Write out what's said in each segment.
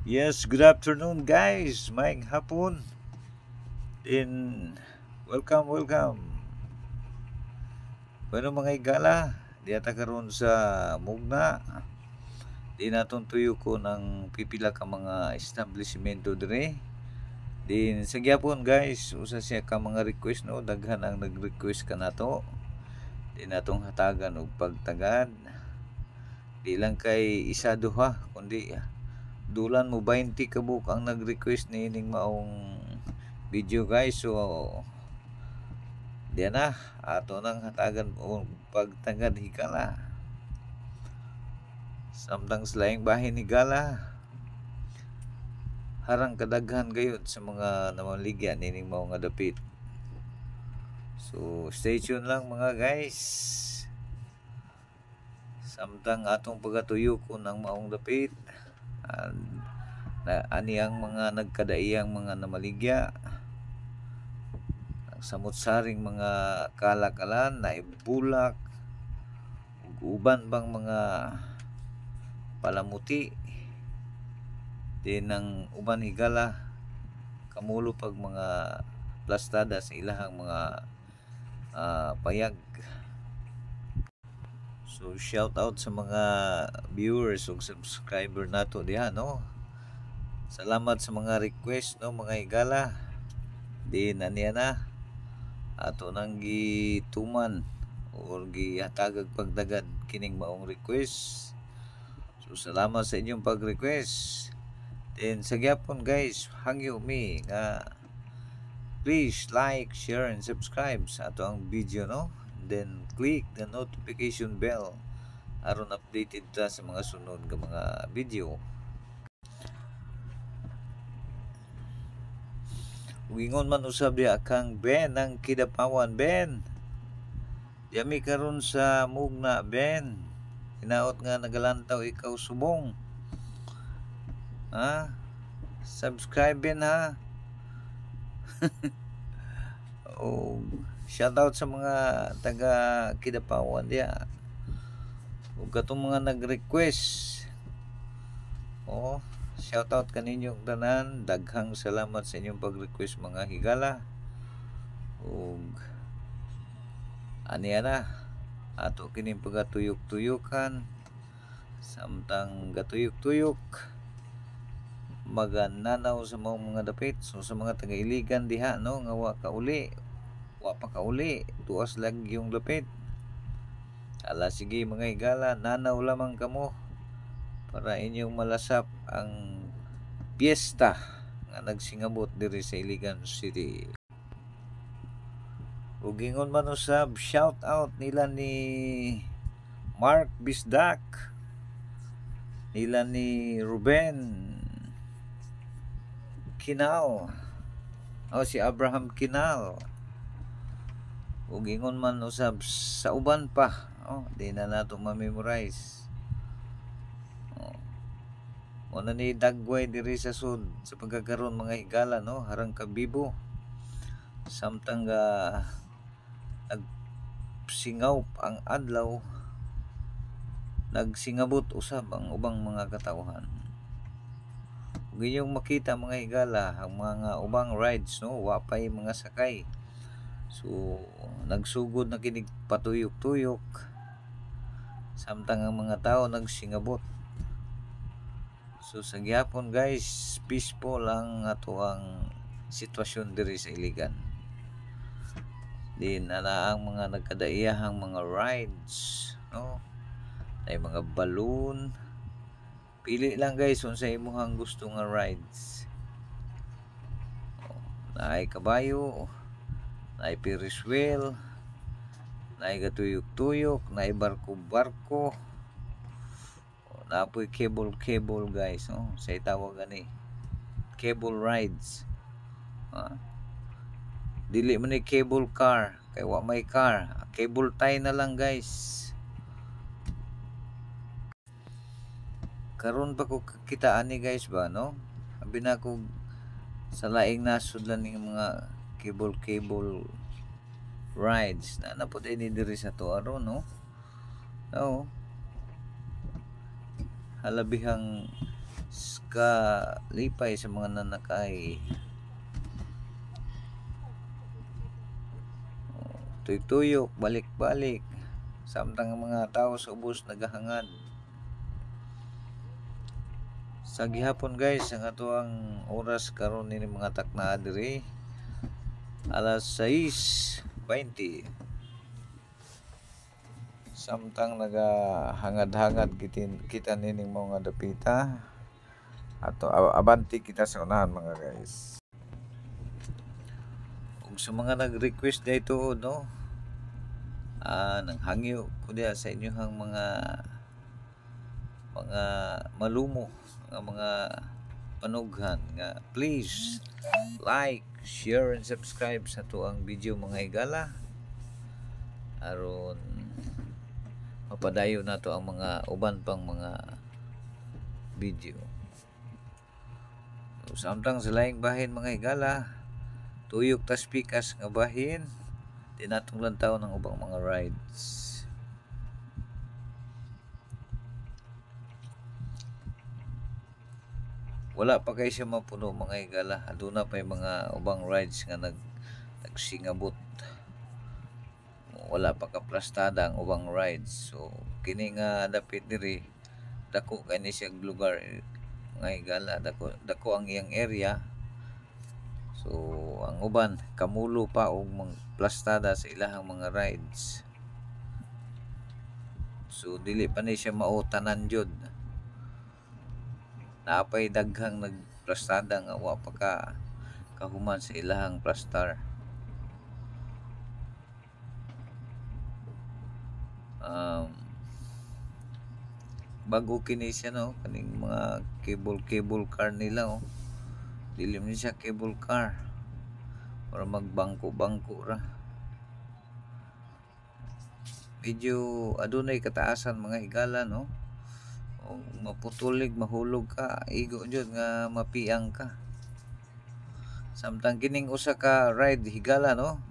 Yes, good afternoon guys. Maayong hapon. Welcome. Bueno mga igala, di ata karon sa Mugna. Di naton tuyo ko ng pipila ka mga establishmento dire. Din sa gyapon guys, usa siya ka mga request no, daghan ang nag-request ka nato. Di natong hatagan og pagtagad. Di lang kay isa duha, kundi dulan mo 20 ka book ang nag-request ni ining maong video guys. So diyan na ato nang hatagan o pagtagad hikala samtang selaing bahin higala harang kadaghan gayud sa mga namaligya nining mao nga dapit. So stay tuned lang mga guys samtang atong pagatuyo ko ng maong dapit na ani ang mga nagkadaiyang mga namaligya samot-saring mga kalakalan na ibulak uban bang mga palamuti din ng uban higala kamulo pag mga plastada sa ilahang mga payag. So shout out sa mga viewers ug subscriber nato diha no. Salamat sa mga request no mga higala. Din aniya na ato nang gituman or gihatagag pagdagad kining maong request. So salamat sa inyong pag-request. Then sa gyapon guys, hangyo mi nga please like, share and subscribe sa ato ang video no. Then click the notification bell aron updated ta sa mga sunod nga mga video. Wingon man usab diha kang Ben ang Kidapawan. Ben, yami karon sa Mugna Ben, hinaot nga nagalantaw ikaw subong. Subscribe Ben ha. Oh, shout out sa mga taga Kidapawan diha ug katong mga nag-request. Shout out kaninyong tanan, daghang salamat sa inyong pag-request mga higala. Ug aniya na ato kining pagatuyok-tuyokan samtang gatuyok-tuyok magananaw sa mga dapit. So sa mga taga-iligan diha no nga wa pa kauli tuas lang yung dapit. Ala sige mga higala, nanaw lamang kamo para inyong malasap ang piyesta nga nagsingabot diri sa Iligan City. Ug ingon man usab shout out nila ni Mark Bisdak, nila ni Ruben Kinal, si Abraham Kinal. Ug ingon man usab sa uban pa, di na nato ma-memorize. Muna ni dagway diri sa sud sa pagkakaroon mga higala no, harang kabibo samtang nagsingaw ang adlaw, nagsingabot usab ang ubang mga katawhan. Ug inyong makita mga higala ang mga ubang rides no, wapay mga sakay. So nagsugod na kinig patuyok-tuyok samtang ang mga tao nagsingabot. So sa gyapon guys, peaceful ang ato ang sitwasyon diri sa Iligan. Din ana ang mga nagkadaiyahang mga rides no, ay mga balloon. Pili lang guys unsa imong gusto nga rides. Naay kabayo, naay Ferris wheel, naay gatuyok-tuyok, naay barko-barko, napoy cable guys no, sa tawag ani cable rides. Dili man ni cable car kay wa may car, cable tie na lang guys. Karon pa ko kita ani guys ba no, abi na ko sa laing nasud lang ning mga cable rides na napud ini diri sa to aron no. Halabihang pagkalipay sa mga nanakay. Tuyok, balik-balik. Samtang ang mga tao sa ubos naghahangad. Sa gihapon guys, ang atoang oras karon ni mga takna diri alas 6:20. Samtang nagahangad-hangad kita nining mga dapita. Ato abanti kita sa unahan mga guys. Ug sa mga nag-request dito no, nanghangyo ko diha sa inyohang mga malumo nga mga panughan nga please like, share and subscribe sa tuang video mga higala aron mapadayo na to ang mga uban pang mga video. So, samtang sa laing bahin mga higala, tuyok tas pikas nga bahin, tinatong lantaw ng ubang mga rides. Wala pa kay siya mapuno mga higala, aduna pa yung mga ubang rides nga nagsingabot. Wala pa kaplastada ang ubang rides. So kini nga dapit diri dako kani siya lugar mga higala, dako ang iyang area. So ang uban kamulo pa og plastada sa ilahang mga rides. So dili pa ni siya mautanan jud. Napay daghang nagplastada nga wa pa kahuman sa ilahang plastar. Bago kini siya no, kaning mga cable car nila oh. Dilim ni siya cable car para magbangko-bangko ra. Medyo adunay kataasan mga higala no. O maputulig mahulog ka, igo jud nga mapiang ka. Samtang kining usa ka ride higala no.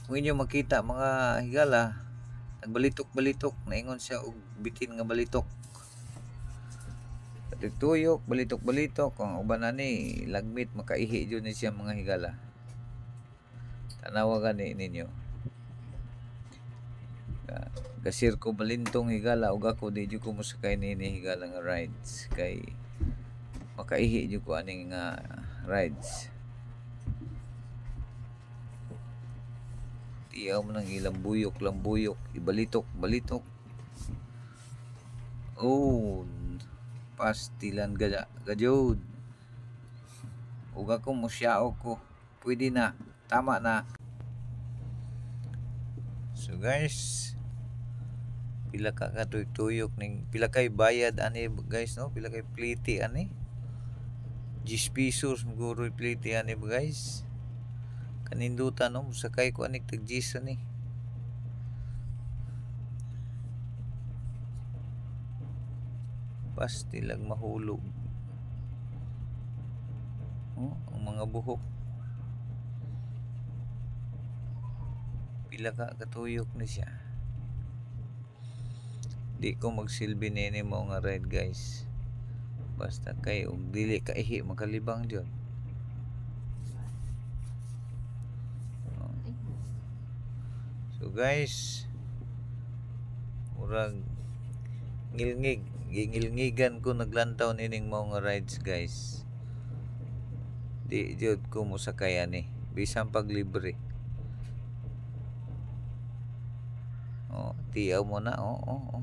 Kung inyo makita mga higala, nagbalitok-balitok, naingon siya og bitin nga balitok. Tuyok, balitok-balitok, kung uban ani lagmit makaihi jud ni siya mga higala. Tanawa gani ninyo. Gasir ko balintong higala ug ako di jud ko mosakay nini higala nga rides kay makaihi jud ko aning nga rides. Tiyaw mo nang ilang lambuyok, ibalitok. Oh, pastilan gajud. Ug ako mosyaog ko. Pwede na, tama na. So guys, pila ka tuyok ning pila kay bayad ani guys no, pila kay pliti ani 10 pesos siguro pliti ani guys. Kanindutan no, sakay ko anik tag 10 ani. Pastilag mahulog. Oh, ang mga buhok. Pila ka katuyok ni siya. Di ko magsilbi nini mo nga ride guys. Basta kay og dili ka ihi makalibang diyon. So guys, murag gingilngigan ko naglantaw nining mga rides guys. Di jud ko mosakay ani bisan pag libre. Oh, tiyaw mo na oh.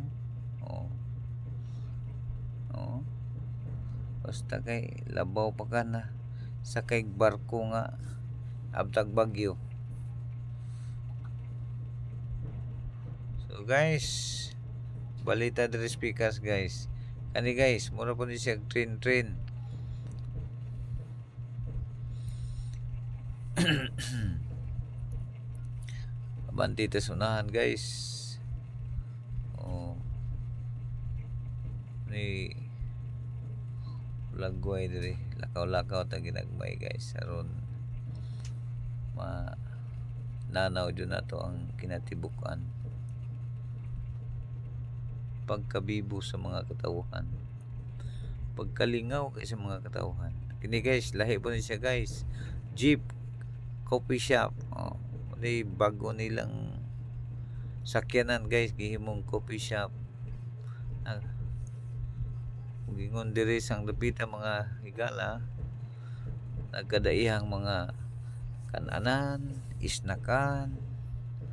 Basta kay labaw pa ka na sakay barko nga abtag bagyo. So guys, balita diri speakers guys. Kani guys, mura po ni siya train. Abanti ta sunahan guys. Oh. Ni lagway diri, lakaw ta ginagmay guys aron nanaw jud nato ang kinatibukan. Pagkabibo sa mga katawhan, pagkalingaw kay sa mga katauhan. Kini guys, lahi po ni siya guys. Jeep Coffee Shop. May bago nilang sakyanan guys, gihimong coffee shop. Gingon diri sang dapita mga higala, nagkadaihang mga kananan, isnakan,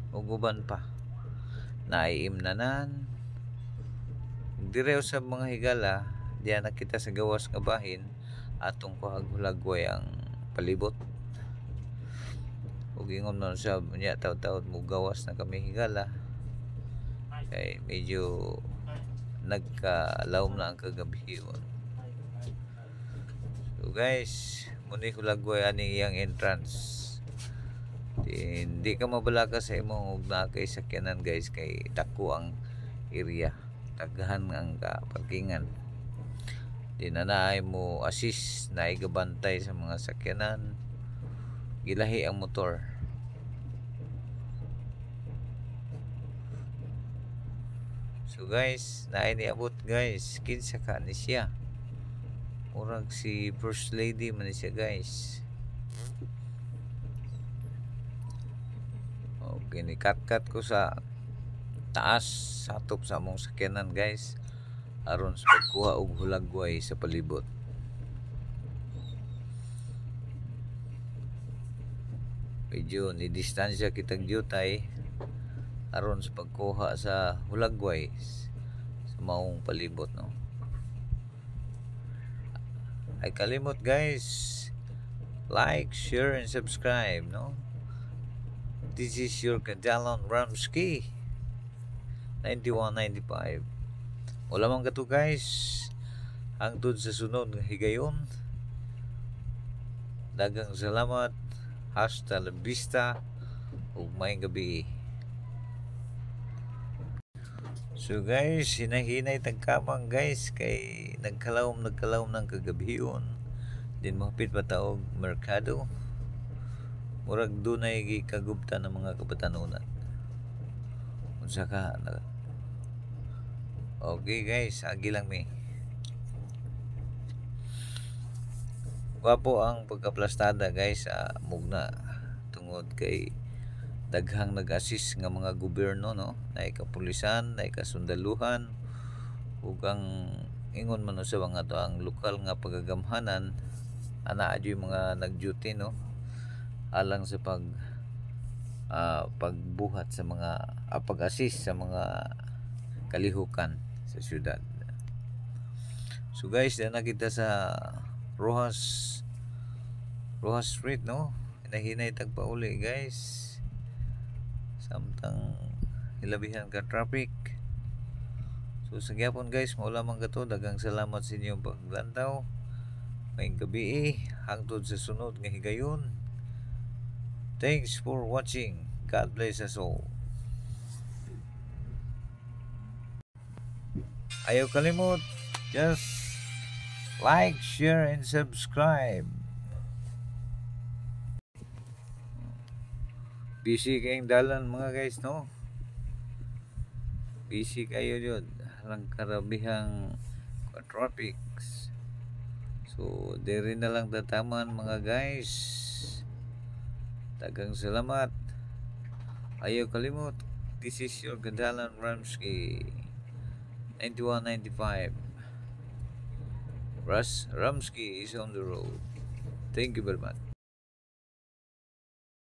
ug uban pa. Naiimnanan. Dire sa mga higala, diyan nakita sa gawas nga bahin atong kuhaghulagway ang palibot. Ug ingon man sa nya taud-taud mo gawas na kami higala. Kay medyo nagkalawom na ang kagabihion. So guys, muni hulagway ani iyang entrance. Hindi ka mabalaka sa imong ug na kay sakyanan guys, kay dako ang area, daghan ang parkingan. Di na naay mo assist, naay gabantay sa mga sakyanan, gilahi ang motor. So guys, naay niabot guys, kinsa ka ni siya, murag si First Lady man siya guys. Okay, nikat-kat ko sa taas satop sa among sakyanan guys, aron sa pagkuha og hulagway sa palibot. Medyo ni distansya kitag jutay aron sa pagkuha sa hulagway sa maong palibot, no. Ay kalimot guys, like, share and subscribe, no. This is your Kadalon Ramski 9195. Wala man kato guys, hangtod sa sunod nga higayon. Dagang salamat, hasta la vista, ug maayong gabi. So guys, hinahinay tagkamang guys, kay nagkalawom ng kagabion. Din mahapit pa taog merkado. Murag dunay gikagubta ng mga kabatanunan. Unsa ka na. Okay guys, agi lang mi. Wapo ang pagkaplastada guys sa mugna tungod kay daghang nag-assist nga mga gobyerno, no. Nay kapulisan, nay kasundaluhan, ug ang ingon man sa mga to ang lokal nga pagagamhanan, ana adyo mga nag-duty, no, alang sa pagbuhat sa mga pag-assist sa mga kalihukan sa syudad. So guys, na kita sa Rojas Street, no. Hinahinay tagpauli guys, samtang hilabihan ka traffic. So sa gyapon guys, mao lamang kato, daghang salamat sa inyong paglantaw. Maayong gabi, hangtod sa sunod nga higayon. Thanks for watching. God bless us all. Ayaw kalimot, just like, share, and subscribe. Busy kayong dalan mga guys, no. Busy kayo yun, lang karabihang traffics. So diri na lang tataman mga guys. Daghang salamat. Ayaw kalimot, this is your Kadalon Ramski 9195. Ramski is on the road. Thank you very much.